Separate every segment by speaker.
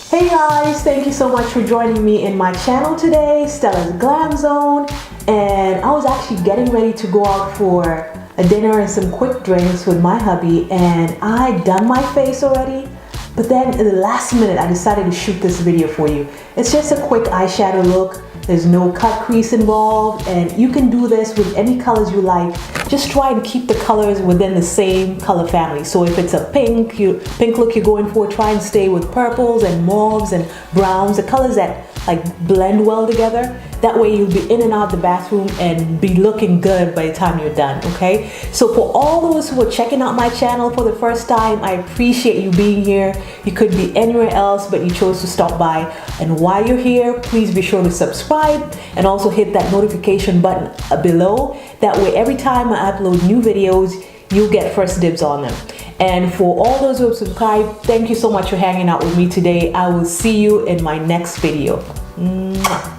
Speaker 1: Hey guys, thank you so much for joining me in my channel today, Stella's Glam Zone. And I was actually getting ready to go out for a dinner and some quick drinks with my hubby, and I done my face already. But then in the last minute, I decided to shoot this video for you. It's just a quick eyeshadow look. There's no cut crease involved, and you can do this with any colors you like. Just try and keep the colors within the same color family. So if it's a pink look you're going for, try and stay with purples and mauves and browns, the colors that like blend well together. That way you'll be in and out the bathroom and be looking good by the time you're done, okay? So for all those who are checking out my channel for the first time, I appreciate you being here. You could be anywhere else, but you chose to stop by. And while you're here, please be sure to subscribe and also hit that notification button below. That way every time I upload new videos, you'll get first dibs on them. And for all those who have subscribed, thank you so much for hanging out with me today. I will see you in my next video. Mwah.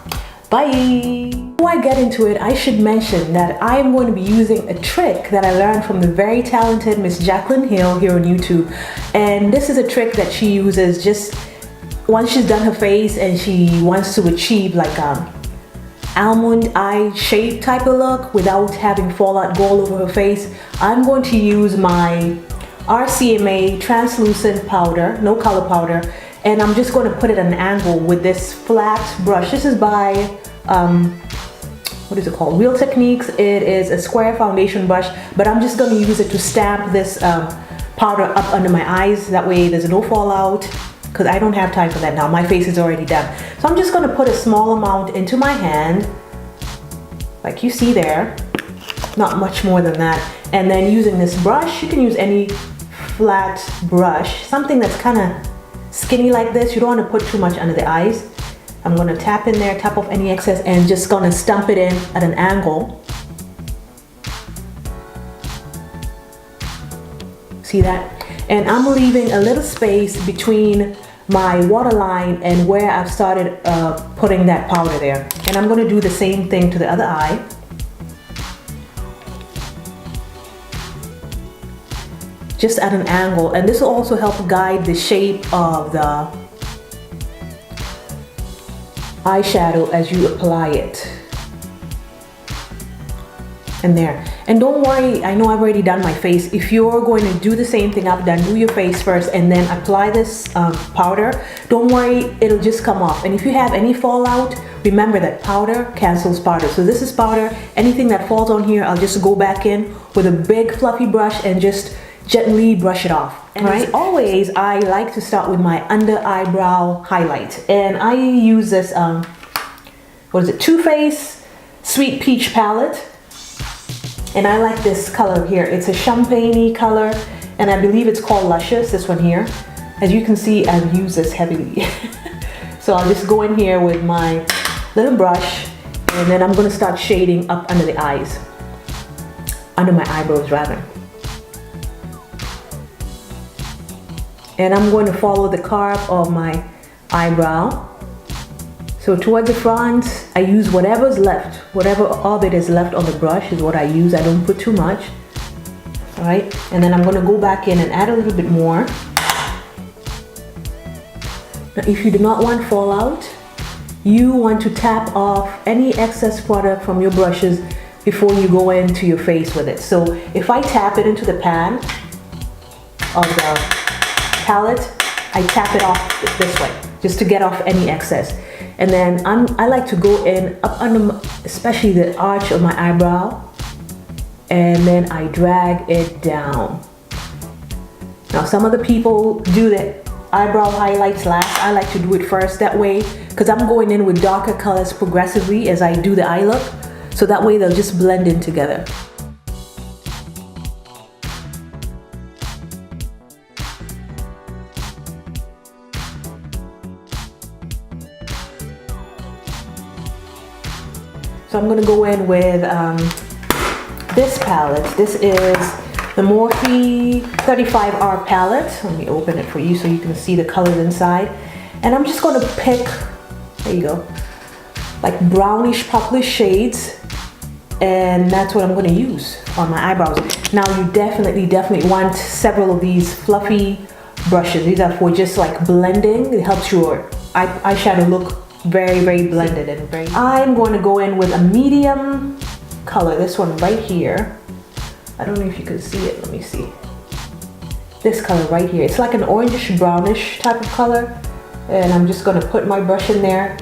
Speaker 1: Bye! Before I get into it, I should mention that I am going to be using a trick that I learned from the very talented Miss Jacqueline Hill here on YouTube. And this is a trick that she uses just once she's done her face and she wants to achieve like almond eye shape type of look without having fallout go all over her face. I'm going to use my RCMA translucent powder, no color powder, and I'm just going to put it at an angle with this flat brush. This is by what is it called? Real Techniques. It is a square foundation brush, but I'm just going to use it to stamp this powder up under my eyes. That way there's no fallout, because I don't have time for that now. My face is already done. So I'm just going to put a small amount into my hand, like you see there, not much more than that. And then using this brush, you can use any flat brush, something that's kind of skinny like this. You don't want to put too much under the eyes. I'm going to tap in there, tap off any excess, and just going to stump it in at an angle. See that? And I'm leaving a little space between my waterline and where I've started putting that powder there. And I'm going to do the same thing to the other eye. Just at an angle, and this will also help guide the shape of the eyeshadow as you apply it. And there. And don't worry, I know I've already done my face. If you're going to do the same thing I've done, do your face first and then apply this powder. Don't worry, it'll just come off. And if you have any fallout, remember that powder cancels powder. So this is powder. Anything that falls on here, I'll just go back in with a big fluffy brush and just gently brush it off. And as always, I like to start with my under eyebrow highlight. And I use this, what is it, Too Faced Sweet Peach palette. And I like this color here. It's a champagne-y color, and I believe it's called Luscious, this one here. As you can see, I've used this heavily. So I'll just go in here with my little brush, and then I'm gonna start shading up under the eyes. Under my eyebrows, rather. And I'm going to follow the curve of my eyebrow. So towards the front, I use whatever's left. Whatever of it is left on the brush is what I use. I don't put too much. All right, and then I'm going to go back in and add a little bit more. Now, if you do not want fallout, you want to tap off any excess product from your brushes before you go into your face with it. So if I tap it into the pan of the palette, I tap it off this way just to get off any excess. And then I like to go in up under, especially the arch of my eyebrow, and then I drag it down. Now some other people do the eyebrow highlights last. I like to do it first, that way, because I'm going in with darker colors progressively as I do the eye look, so that way they'll just blend in together. So I'm going to go in with this palette. This is the Morphe 35R palette. Let me open it for you so you can see the colors inside. And I'm just going to pick, there you go, like brownish purplish shades, and that's what I'm going to use on my eyebrows. Now you definitely want several of these fluffy brushes. These are for just like blending. It helps your eyeshadow look very, very blended and very. I'm going to go in with a medium color, this one right here. I don't know if you can see it, let me see. This color right here, it's like an orangish brownish type of color. And I'm just gonna put my brush in there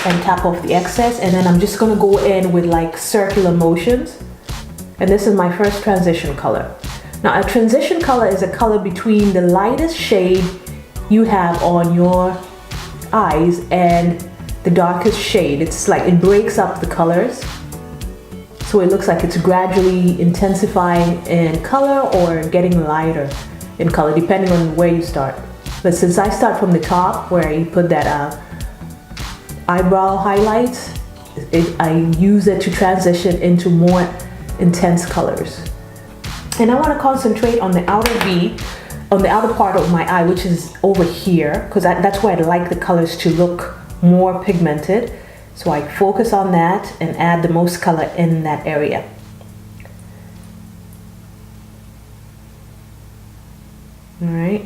Speaker 1: and tap off the excess, and then I'm just gonna go in with like circular motions. And this is my first transition color. Now a transition color is a color between the lightest shade you have on your eyes and the darkest shade. It's like it breaks up the colors. So it looks like it's gradually intensifying in color or getting lighter in color, depending on where you start. But since I start from the top where you put that eyebrow highlights, I use it to transition into more intense colors. And I want to concentrate on the outer V, on the outer part of my eye, which is over here, because that's where I like the colors to look more pigmented. So I focus on that and add the most color in that area. All right.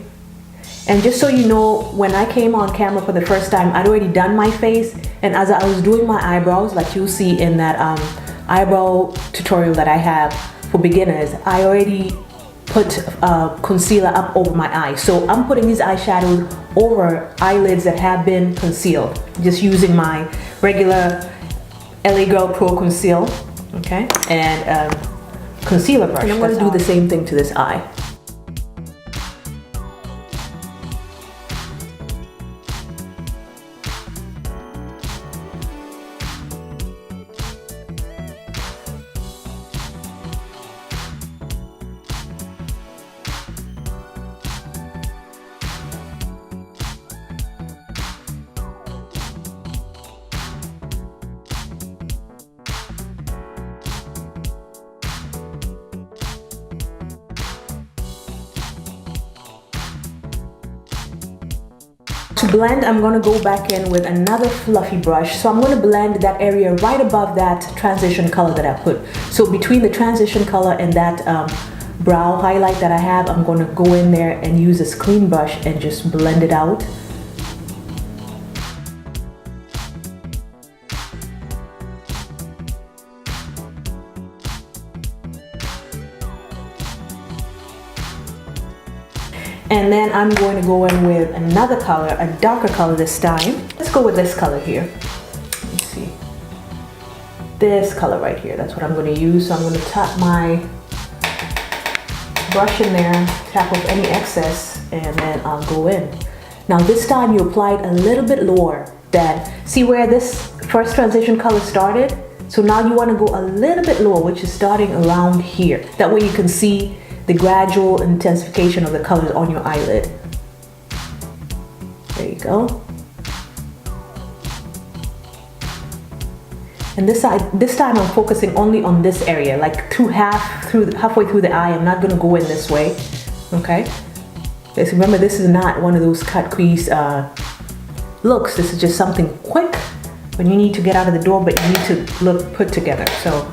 Speaker 1: And just so you know, when I came on camera for the first time, I'd already done my face. And as I was doing my eyebrows, like you'll see in that eyebrow tutorial that I have for beginners, I already put concealer up over my eyes. So I'm putting these eyeshadows over eyelids that have been concealed, just using my regular Girl Pro-conceal, okay, and concealer brush. And I'm going to do the same thing to this eye. To blend, I'm going to go back in with another fluffy brush. So I'm going to blend that area right above that transition color that I put. So between the transition color and that brow highlight that I have, I'm going to go in there and use this clean brush and just blend it out. And then I'm going to go in with another color, a darker color this time. Let's go with this color here. Let's see. This color right here, that's what I'm going to use. So I'm going to tap my brush in there, tap off any excess, and then I'll go in. Now this time you applied a little bit lower than, see where this first transition color started? So now you want to go a little bit lower, which is starting around here. That way you can see the gradual intensification of the colors on your eyelid. There you go. And this time I'm focusing only on this area, like halfway through the eye. I'm not gonna go in this way, okay? Just remember, this is not one of those cut crease looks. This is just something quick when you need to get out of the door, but you need to look put together. So.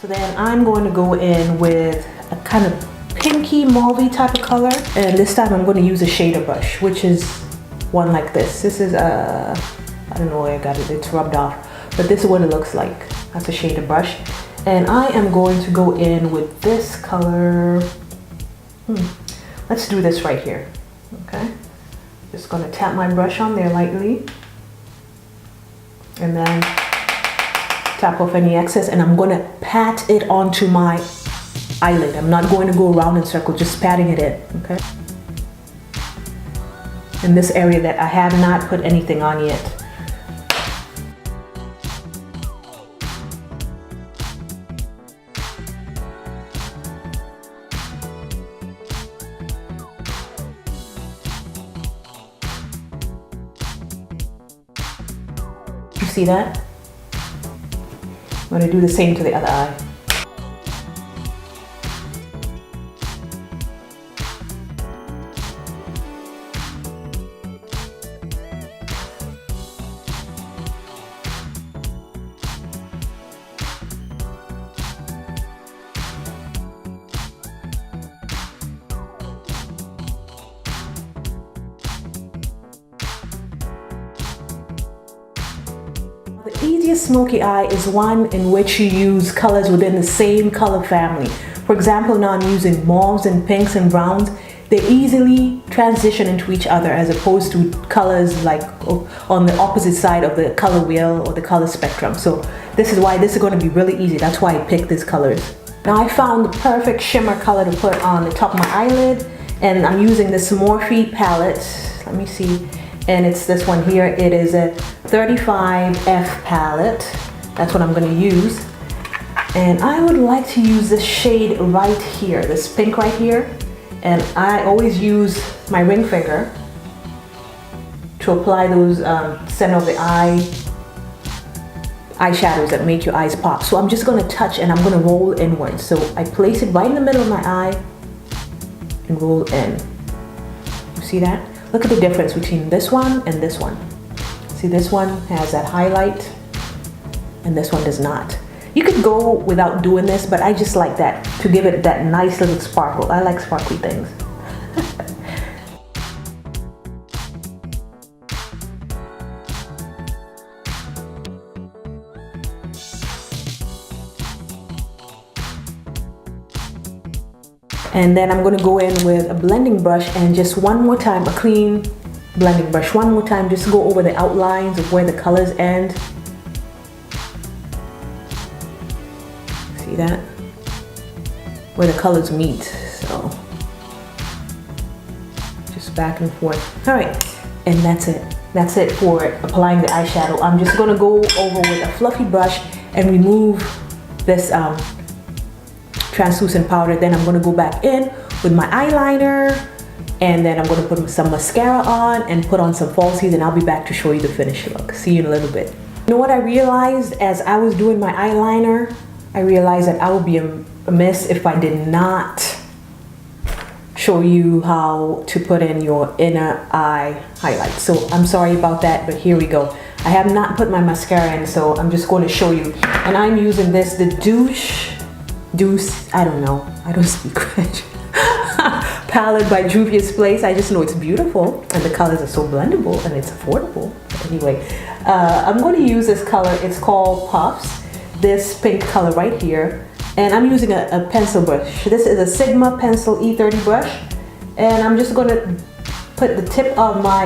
Speaker 1: So then I'm going to go in with a kind of pinky mauve type of color, and this time I'm going to use a shader brush, which is one like this. This is I don't know where I got it, it's rubbed off, but this is what it looks like. That's a shader brush. And I am going to go in with this color. Let's do this right here, okay? Just going to tap my brush on there lightly, and then tap off any excess, and I'm going to pat it onto my eyelid. I'm not going to go around in circles, just patting it in, okay? In this area that I have not put anything on yet. You see that? I'm going to do the same to the other eye. The easiest smoky eye is one in which you use colors within the same color family. For example, now I'm using mauves and pinks and browns. They easily transition into each other as opposed to colors like on the opposite side of the color wheel or the color spectrum. So this is why this is going to be really easy. That's why I picked these colors. Now I found the perfect shimmer color to put on the top of my eyelid, and I'm using this Morphe palette. Let me see. And it's this one here. It is a 35F palette. That's what I'm going to use. And I would like to use this shade right here, this pink right here. And I always use my ring finger to apply those center of the eye eyeshadows that make your eyes pop. So I'm just going to touch and I'm going to roll inwards. So I place it right in the middle of my eye and roll in. You see that? Look at the difference between this one and this one. See, this one has that highlight and this one does not. You could go without doing this, but I just like that to give it that nice little sparkle. I like sparkly things. And then I'm going to go in with a blending brush and just one more time, a clean blending brush, one more time, just go over the outlines of where the colors end. See that? Where the colors meet. So just back and forth. All right, and that's it. That's it for applying the eyeshadow. I'm just going to go over with a fluffy brush and remove this translucent powder. Then I'm going to go back in with my eyeliner, and then I'm going to put some mascara on and put on some falsies, and I'll be back to show you the finished look. See you in a little bit. You know what I realized as I was doing my eyeliner? I realized that I would be amiss if I did not show you how to put in your inner eye highlight. So I'm sorry about that, but here we go. I have not put my mascara in, so I'm just going to show you. And I'm using this, the Douce, I don't know, I don't speak French, palette by Juvia's Place. I just know it's beautiful and the colors are so blendable and it's affordable. Anyway, I'm going to use this color. It's called Puffs, this pink color right here. And I'm using a pencil brush. This is a Sigma Pencil E30 brush. And I'm just going to put the tip of my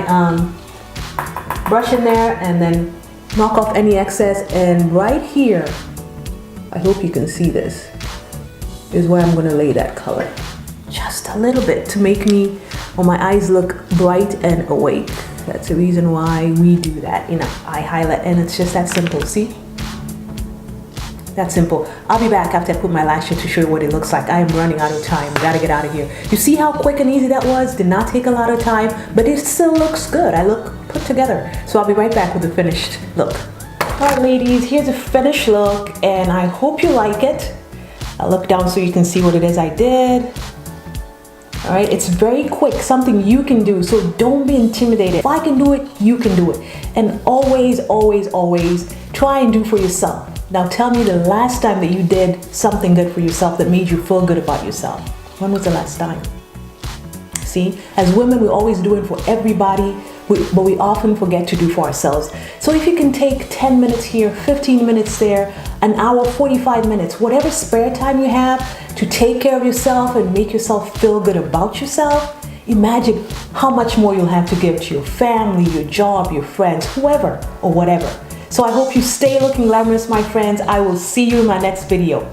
Speaker 1: brush in there and then knock off any excess. And right here, I hope you can see this, is where I'm going to lay that color. Just a little bit to make me, or my eyes look bright and awake. That's the reason why we do that, you know, eye highlight, and it's just that simple, see? That simple. I'll be back after I put my lashes to show you what it looks like. I am running out of time. Gotta get out of here. You see how quick and easy that was? Did not take a lot of time, but it still looks good. I look put together. So I'll be right back with the finished look. All right, ladies, here's the finished look, and I hope you like it. I'll look down so you can see what it is I did. All right, it's very quick, something you can do, so don't be intimidated. If I can do it, you can do it. And always, always, always try and do for yourself. Now tell me the last time that you did something good for yourself that made you feel good about yourself. When was the last time? See, as women, we always do it for everybody, but we often forget to do for ourselves. So if you can take 10 minutes here, 15 minutes there, an hour, 45 minutes, whatever spare time you have to take care of yourself and make yourself feel good about yourself, imagine how much more you'll have to give to your family, your job, your friends, whoever or whatever. So I hope you stay looking glamorous, my friends. I will see you in my next video.